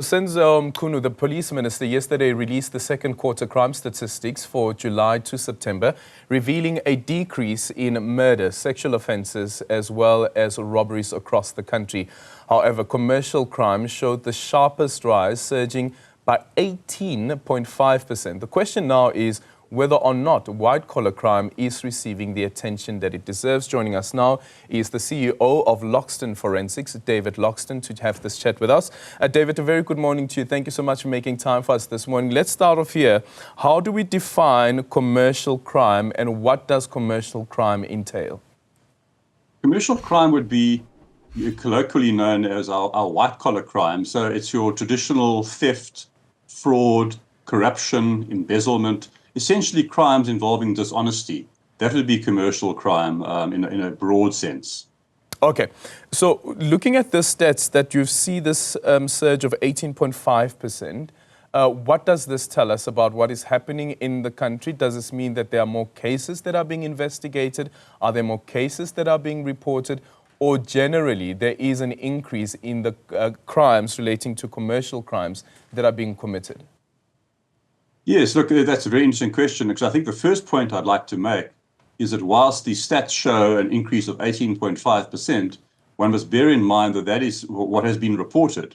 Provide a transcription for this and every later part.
Since Kunu, the police minister, yesterday released the second quarter crime statistics for July to September, revealing a decrease in murder, sexual offences, as well as robberies across the country. However, commercial crime showed the sharpest rise, surging by 18.5%. The question now is whether or not white-collar crime is receiving the attention that it deserves. Joining us now is the CEO of Loxton Forensics, David Loxton, to have this chat with us. David, a very good morning to you. Thank you so much for making time for us this morning. Let's start off here. How do we define commercial crime, and what does commercial crime entail? Commercial crime would be colloquially known as our white-collar crime. So it's your traditional theft, fraud, corruption, embezzlement, essentially crimes involving dishonesty. That would be commercial crime in a broad sense. Okay. So looking at the stats that you see this surge of 18.5%, what does this tell us about what is happening in the country? Does this mean that there are more cases that are being investigated? Are there more cases that are being reported? Or generally, there is an increase in the crimes relating to commercial crimes that are being committed? Yes, look, that's a very interesting question, because I think the first point I'd like to make is that whilst the stats show an increase of 18.5%, one must bear in mind that that is what has been reported.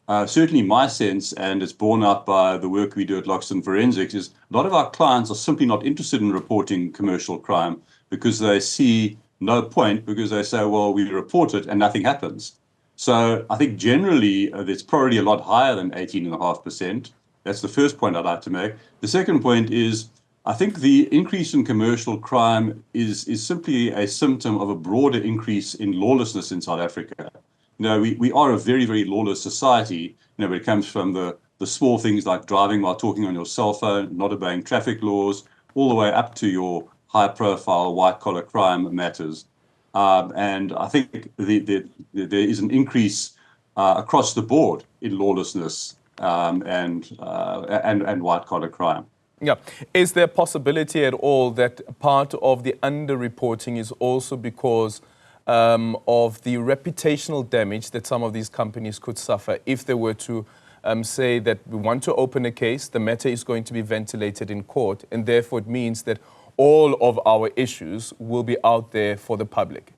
Certainly my sense, and it's borne out by the work we do at Loxton Forensics, is a lot of our clients are simply not interested in reporting commercial crime because they see no point, because they say, well, we report it and nothing happens. So I think generally it's probably a lot higher than 18.5%. That's the first point I'd like to make. The second point is, I think the increase in commercial crime is simply a symptom of a broader increase in lawlessness in South Africa. You know, we are a very, very lawless society. You know, it comes from the small things like driving while talking on your cell phone, not obeying traffic laws, all the way up to your high-profile white-collar crime matters. And I think there is an increase across the board in lawlessness and white-collar crime. Yeah. Is there a possibility at all that part of the underreporting is also because of the reputational damage that some of these companies could suffer if they were to say that we want to open a case, the matter is going to be ventilated in court, and therefore it means that all of our issues will be out there for the public?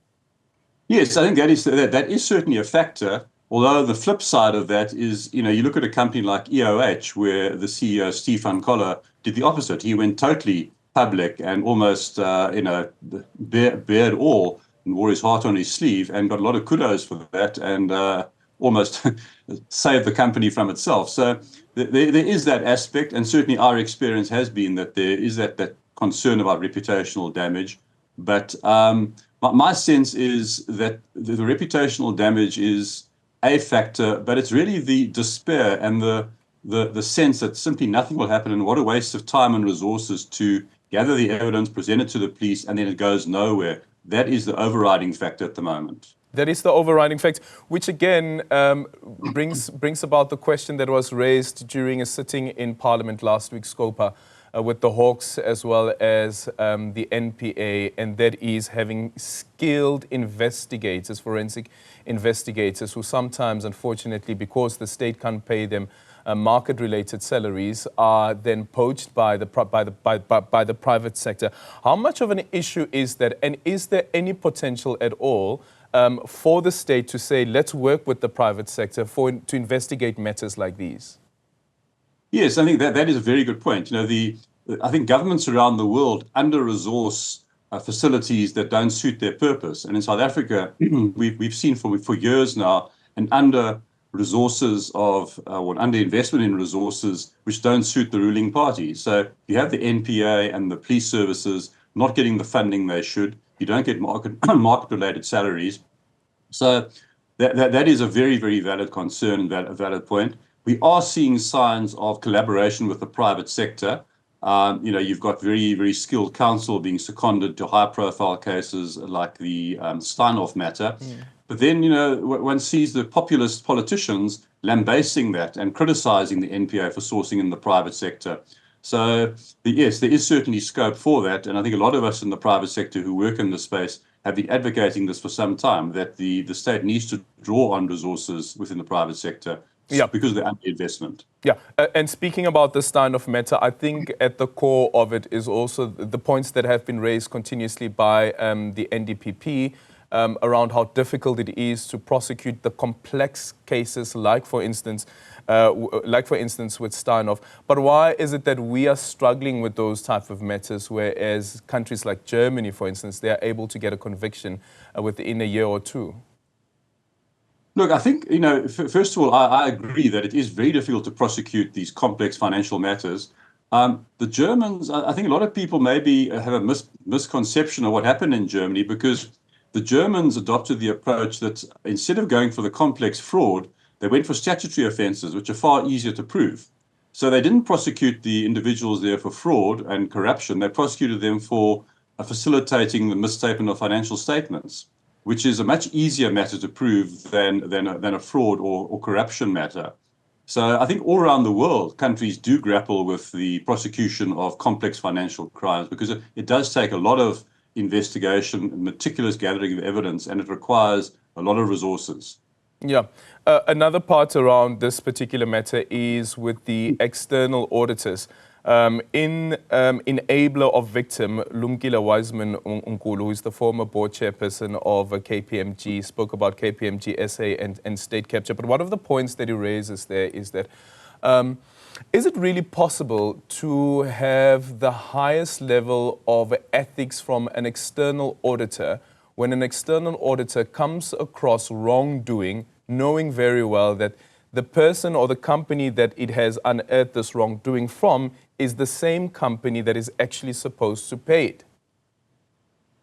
Yes, I think that is certainly a factor. Although the flip side of that is, you know, you look at a company like EOH, where the CEO, Steve van Coller, did the opposite. He went totally public and almost, bared all and wore his heart on his sleeve and got a lot of kudos for that and almost saved the company from itself. So there is that aspect, and certainly our experience has been that there is that concern about reputational damage. But my sense is that the reputational damage is a factor, but it's really the despair and the sense that simply nothing will happen, and what a waste of time and resources to gather the evidence, present it to the police, and then it goes nowhere. That is the overriding factor at the moment. That is the overriding fact, which again brings about the question that was raised during a sitting in Parliament last week, Scopa, with the Hawks as well as the NPA, and that is having skilled investigators, forensic investigators, who sometimes, unfortunately, because the state can't pay them market-related salaries, are then poached by the private sector. How much of an issue is that, and is there any potential at all for the state to say, let's work with the private sector to investigate matters like these? Yes, I think that is a very good point. You know, I think governments around the world under-resource facilities that don't suit their purpose. And in South Africa, we've seen for years now an under-resources of or under-investment in resources which don't suit the ruling party. So you have the NPA and the police services not getting the funding they should. You don't get market-related salaries. So that is a very, very valid concern and a valid point. We are seeing signs of collaboration with the private sector. You know, you've got very, very skilled counsel being seconded to high-profile cases like the Steinhoff matter. But then, you know, one sees the populist politicians lambasting that and criticizing the NPA for sourcing in the private sector. So, yes, there is certainly scope for that. And I think a lot of us in the private sector who work in this space have been advocating this for some time, that the state needs to draw on resources within the private sector Yeah. because of the underinvestment. Yeah, and speaking about this kind of matter, I think at the core of it is also the points that have been raised continuously by the NDPP around how difficult it is to prosecute the complex cases, like for instance with Steinhoff. But why is it that we are struggling with those type of matters, whereas countries like Germany, for instance, they are able to get a conviction within a year or two? Look, I think, first of all, I agree that it is very difficult to prosecute these complex financial matters. The Germans, I think a lot of people maybe have a misconception of what happened in Germany, because the Germans adopted the approach that instead of going for the complex fraud, they went for statutory offenses, which are far easier to prove. So they didn't prosecute the individuals there for fraud and corruption. They prosecuted them for facilitating the misstatement of financial statements, which is a much easier matter to prove than a fraud or corruption matter. So I think all around the world, countries do grapple with the prosecution of complex financial crimes, because it does take a lot of investigation and meticulous gathering of evidence, and it requires a lot of resources. Yeah. Another part around this particular matter is with the external auditors. Enabler of victim, Lumkile Wiseman Nkulu, who is the former board chairperson of KPMG, spoke about KPMG SA and state capture. But one of the points that he raises there is that is it really possible to have the highest level of ethics from an external auditor when an external auditor comes across wrongdoing, knowing very well that the person or the company that it has unearthed this wrongdoing from is the same company that is actually supposed to pay it?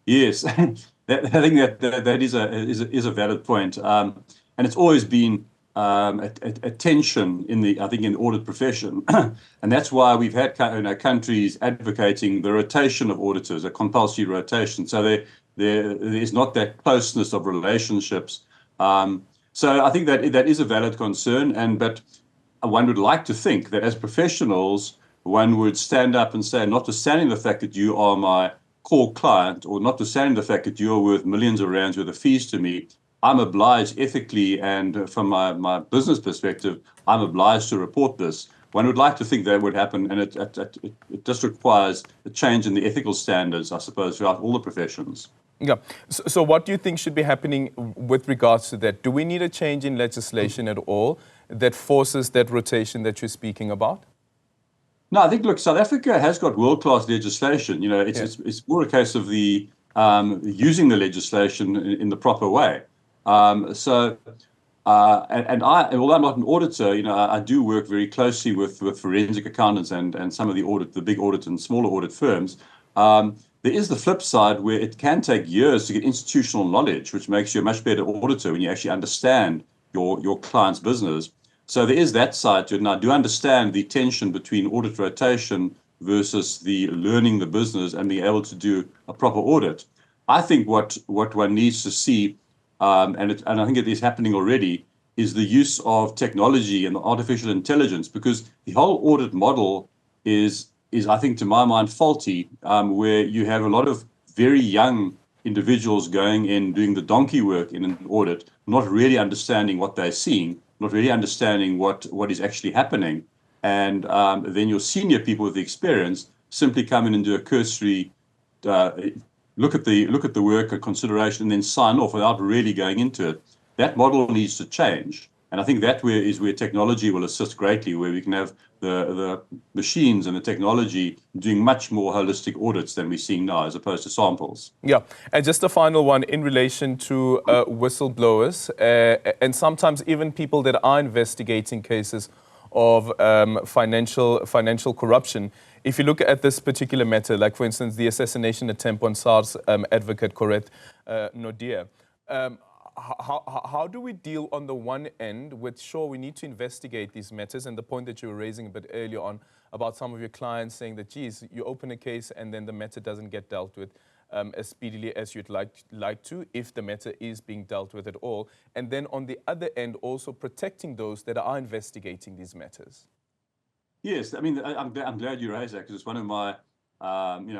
Yes, I think that is a valid point, and it's always been a tension in the audit profession, and that's why we've had countries advocating the rotation of auditors, a compulsory rotation. So there is not that closeness of relationships. So I think that is a valid concern, but one would like to think that as professionals, one would stand up and say, notwithstanding the fact that you are my core client, or notwithstanding the fact that you are worth millions of rands worth of fees to me, I'm obliged ethically, and from my business perspective, I'm obliged to report this. One would like to think that would happen, and it just requires a change in the ethical standards, I suppose, throughout all the professions. Yeah. So what do you think should be happening with regards to that? Do we need a change in legislation at all that forces that rotation that you're speaking about? No, I think, look, South Africa has got world-class legislation. It's more a case of the using the legislation in the proper way. Although I'm not an auditor, I do work very closely with forensic accountants and some of the big audit and smaller audit firms. There is the flip side, where it can take years to get institutional knowledge, which makes you a much better auditor when you actually understand your client's business. So there is that side to it. And I do understand the tension between audit rotation versus the learning the business and being able to do a proper audit. I think what one needs to see, and I think it is happening already, is the use of technology and artificial intelligence, because the whole audit model is I think, to my mind, faulty, where you have a lot of very young individuals going in, doing the donkey work in an audit, not really understanding what they're seeing, not really understanding what is actually happening. And then your senior people with the experience simply come in and do a cursory look at the work, a consideration, and then sign off without really going into it. That model needs to change. And I think that is where technology will assist greatly, where we can have the machines and the technology doing much more holistic audits than we're seeing now, as opposed to samples. Yeah, and just a final one in relation to whistleblowers and sometimes even people that are investigating cases of financial corruption. If you look at this particular matter, like for instance, the assassination attempt on SARS advocate Corette Nodia, how do we deal on the one end with, sure, we need to investigate these matters, and the point that you were raising a bit earlier on about some of your clients saying that, geez, you open a case and then the matter doesn't get dealt with as speedily as you'd like to, if the matter is being dealt with at all. And then on the other end, also protecting those that are investigating these matters. Yes, I mean, I'm glad you raised that, because it's one of my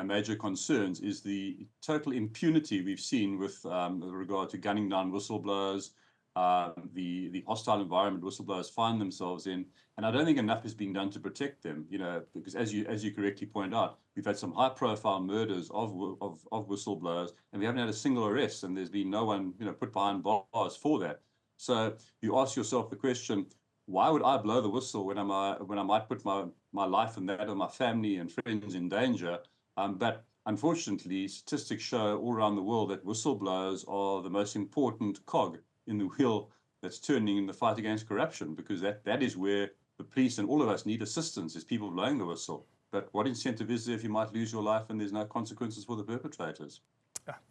major concerns is the total impunity we've seen with regard to gunning down whistleblowers, the hostile environment whistleblowers find themselves in. And I don't think enough is being done to protect them, because as you correctly point out, we've had some high-profile murders of whistleblowers, and we haven't had a single arrest, and there's been no one, put behind bars for that. So you ask yourself the question, why would I blow the whistle when I might put my life and that of my family and friends in danger? But unfortunately, statistics show all around the world that whistleblowers are the most important cog in the wheel that's turning in the fight against corruption, because that is where the police and all of us need assistance, is people blowing the whistle. But what incentive is there if you might lose your life and there's no consequences for the perpetrators?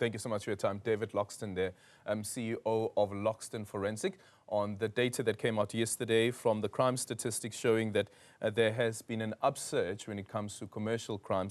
Thank you so much for your time. David Loxton there, CEO of Loxton Forensic, on the data that came out yesterday from the crime statistics showing that there has been an upsurge when it comes to commercial crimes.